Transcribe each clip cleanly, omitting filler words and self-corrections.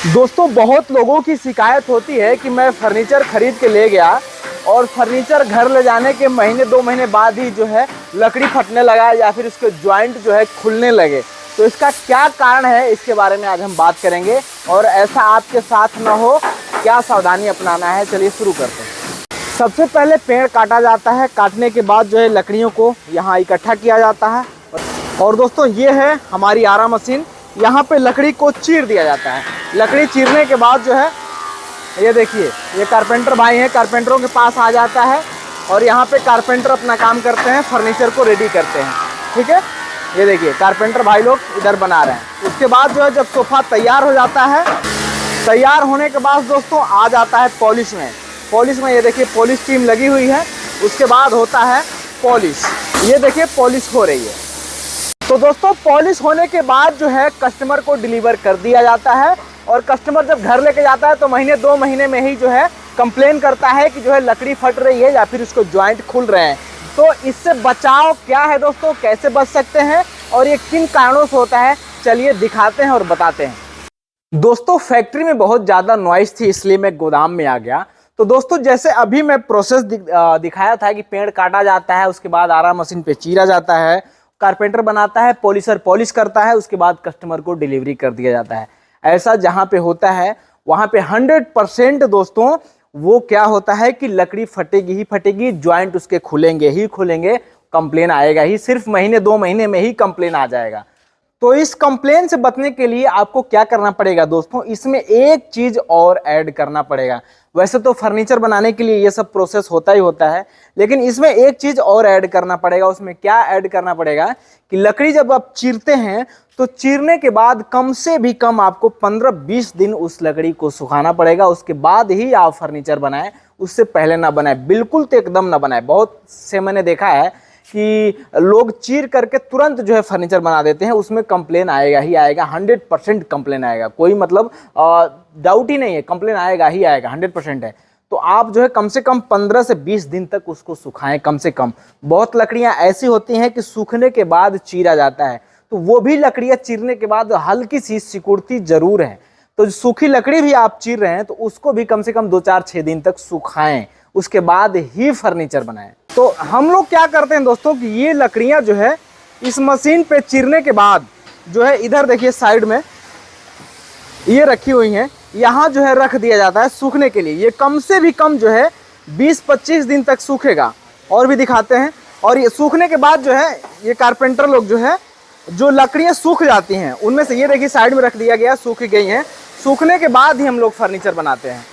दोस्तों, बहुत लोगों की शिकायत होती है कि मैं फर्नीचर खरीद के ले गया और फर्नीचर घर ले जाने के महीने 2 महीने बाद ही जो है लकड़ी फटने लगा या फिर उसके जॉइंट जो है खुलने लगे। तो इसका क्या कारण है, इसके बारे में आज हम बात करेंगे और ऐसा आपके साथ ना हो, क्या सावधानी अपनाना है, चलिए शुरू करते हैं। सबसे पहले पेड़ काटा जाता है। काटने के बाद जो है लकड़ियों को यहाँ इकट्ठा किया जाता है और दोस्तों ये है हमारी आरा मशीन। यहाँ पे लकड़ी को चीर दिया जाता है। लकड़ी चीरने के बाद जो है ये देखिए, ये कारपेंटर भाई हैं, कारपेंटरों के पास आ जाता है और यहाँ पे कारपेंटर अपना काम करते हैं, फर्नीचर को रेडी करते हैं। ठीक है, ये देखिए कारपेंटर भाई लोग इधर बना रहे हैं। उसके बाद जो है जब सोफ़ा तैयार हो जाता है, तैयार होने के बाद दोस्तों आ जाता है पॉलिश में। पॉलिश में ये देखिए पॉलिश टीम लगी हुई है। उसके बाद होता है पॉलिश। ये देखिए पॉलिश हो रही है। तो दोस्तों पॉलिश होने के बाद जो है कस्टमर को डिलीवर कर दिया जाता है और कस्टमर जब घर लेके जाता है तो महीने 2 महीने में ही जो है कंप्लेन करता है कि जो है लकड़ी फट रही है या फिर उसको जॉइंट खुल रहे हैं। तो इससे बचाव क्या है दोस्तों, कैसे बच सकते हैं और ये किन कारणों से होता है, चलिए दिखाते हैं और बताते हैं। दोस्तों फैक्ट्री में बहुत ज़्यादा नॉइस थी, इसलिए मैं गोदाम में आ गया। तो दोस्तों जैसे अभी मैं प्रोसेस दिखाया था कि पेड़ काटा जाता है, उसके बाद आरा मशीन पे चीरा जाता है, कारपेंटर बनाता है, पॉलिशर पॉलिश करता है, उसके बाद कस्टमर को डिलीवरी कर दिया जाता है। ऐसा जहाँ पे होता है वहाँ पे 100% दोस्तों वो क्या होता है कि लकड़ी फटेगी ही फटेगी, जॉइंट उसके खुलेंगे ही खुलेंगे, कंप्लेन आएगा ही, सिर्फ महीने 2 महीने में ही कंप्लेन आ जाएगा। तो इस कंप्लेन से बचने के लिए आपको क्या करना पड़ेगा दोस्तों, इसमें एक चीज और ऐड करना पड़ेगा। वैसे तो फर्नीचर बनाने के लिए ये सब प्रोसेस होता ही होता है, लेकिन इसमें एक चीज और ऐड करना पड़ेगा। उसमें क्या ऐड करना पड़ेगा कि लकड़ी जब आप चीरते हैं तो चीरने के बाद कम से भी कम आपको 15-20 दिन उस लकड़ी को सुखाना पड़ेगा। उसके बाद ही आप फर्नीचर बनाएं, उससे पहले ना बनाएं, बिल्कुल तो एकदम ना बनाएं। बहुत से मैंने देखा है कि लोग चीर करके तुरंत जो है फर्नीचर बना देते हैं, उसमें कंप्लेन आएगा ही आएगा, 100% कंप्लेन आएगा। कोई मतलब डाउट ही नहीं है, कंप्लेन आएगा ही आएगा, 100% है। तो आप जो है कम से कम 15 से 20 दिन तक उसको सुखाएं कम से कम। बहुत लकड़ियां ऐसी होती हैं कि सूखने के बाद चीरा जाता है, तो वो भी लकड़ियां चीरने के बाद हल्की सी सिकुड़ती जरूर है। तो सूखी लकड़ी भी आप चीर रहे हैं तो उसको भी कम से कम 2-4-6 दिन तक सुखाएं, उसके बाद ही फर्नीचर बनाएं। तो हम लोग क्या करते हैं दोस्तों कि ये लकड़ियां जो है इस मशीन पे चीरने के बाद जो है इधर देखिए साइड में ये रखी हुई हैं, यहाँ जो है रख दिया जाता है सूखने के लिए। ये कम से भी कम जो है 20-25 दिन तक सूखेगा। और भी दिखाते हैं। और ये सूखने के बाद जो है ये कारपेंटर लोग जो है जो लकड़ियाँ सूख जाती हैं उनमें से ये देखिए साइड में रख दिया गया, सूख गई हैं। सूखने के बाद ही हम लोग फर्नीचर बनाते हैं।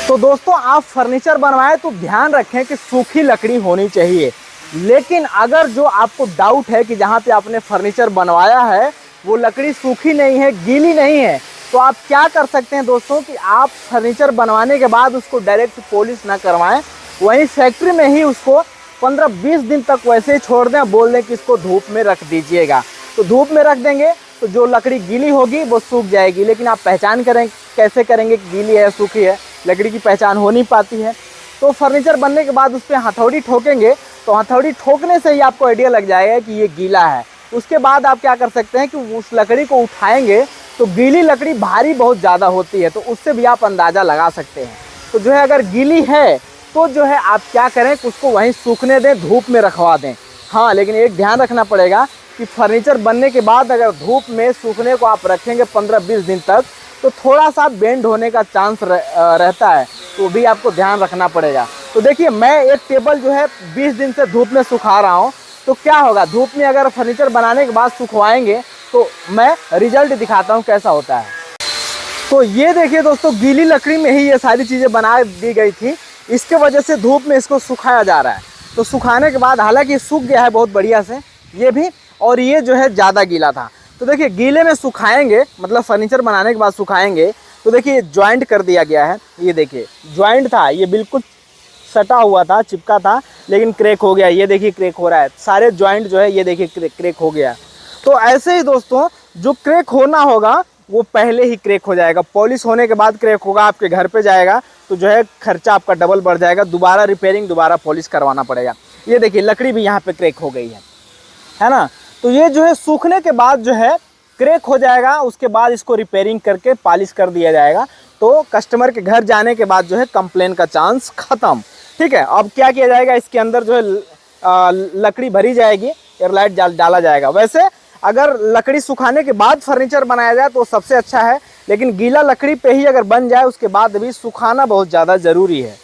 तो दोस्तों आप फर्नीचर बनवाएं तो ध्यान रखें कि सूखी लकड़ी होनी चाहिए। लेकिन अगर जो आपको डाउट है कि जहाँ पे आपने फर्नीचर बनवाया है वो लकड़ी सूखी नहीं है, गीली नहीं है, तो आप क्या कर सकते हैं दोस्तों कि आप फर्नीचर बनवाने के बाद उसको डायरेक्ट पॉलिश ना करवाएं, वहीं फैक्ट्री में ही उसको 15-20 दिन तक वैसे ही छोड़ दें। बोल दें कि इसको धूप में रख दीजिएगा, तो धूप में रख देंगे तो जो लकड़ी गीली होगी वो सूख जाएगी। लेकिन आप पहचान कैसे करेंगे कि गीली है सूखी है, लकड़ी की पहचान हो नहीं पाती है। तो फर्नीचर बनने के बाद उस पर हथौड़ी ठोकेंगे तो हथौड़ी ठोकने से ही आपको आइडिया लग जाएगा कि ये गीला है। उसके बाद आप क्या कर सकते हैं कि उस लकड़ी को उठाएंगे तो गीली लकड़ी भारी बहुत ज़्यादा होती है, तो उससे भी आप अंदाज़ा लगा सकते हैं। तो जो है अगर गीली है तो जो है आप क्या करें कि उसको वहीं सूखने दें, धूप में रखवा दें। हाँ, लेकिन एक ध्यान रखना पड़ेगा कि फर्नीचर बनने के बाद अगर धूप में सूखने को आप रखेंगे 15-20 दिन तक तो थोड़ा सा बेंड होने का चांस रहता है, तो भी आपको ध्यान रखना पड़ेगा। तो देखिए मैं एक टेबल जो है 20 दिन से धूप में सुखा रहा हूँ, तो क्या होगा, धूप में अगर फर्नीचर बनाने के बाद सुखवाएंगे तो मैं रिजल्ट दिखाता हूँ कैसा होता है। तो ये देखिए दोस्तों गीली लकड़ी में ही ये सारी चीज़ें बना दी गई थी, इसके वजह से धूप में इसको सुखाया जा रहा है। तो सुखाने के बाद हालांकि सूख गया है बहुत बढ़िया से ये भी, और ये जो है ज़्यादा गीला था। तो देखिए गीले में सुखाएंगे, मतलब फर्नीचर बनाने के बाद सुखाएंगे तो देखिए जॉइंट कर दिया गया है। ये देखिए जॉइंट था, ये बिल्कुल सटा हुआ था, चिपका था, लेकिन क्रैक हो गया। ये देखिए क्रैक हो रहा है, सारे जॉइंट जो है ये देखिए क्रैक हो गया। तो ऐसे ही दोस्तों जो क्रैक होना होगा वो पहले ही क्रैक हो जाएगा, पॉलिश होने के बाद क्रैक होगा, आपके घर पे जाएगा तो जो है खर्चा आपका डबल बढ़ जाएगा, दोबारा रिपेयरिंग दोबारा पॉलिश करवाना पड़ेगा। ये देखिए लकड़ी भी यहाँ पे क्रैक हो गई है ना। तो ये जो है सूखने के बाद जो है क्रैक हो जाएगा, उसके बाद इसको रिपेयरिंग करके पॉलिश कर दिया जाएगा। तो कस्टमर के घर जाने के बाद जो है कंप्लेन का चांस खत्म। ठीक है, अब क्या किया जाएगा, इसके अंदर जो है लकड़ी भरी जाएगी, एयरलाइट डाला जाएगा। वैसे अगर लकड़ी सुखाने के बाद फर्नीचर बनाया जाए तो सबसे अच्छा है, लेकिन गीला लकड़ी पे ही अगर बन जाए उसके बाद भी सुखाना बहुत ज़्यादा ज़रूरी है।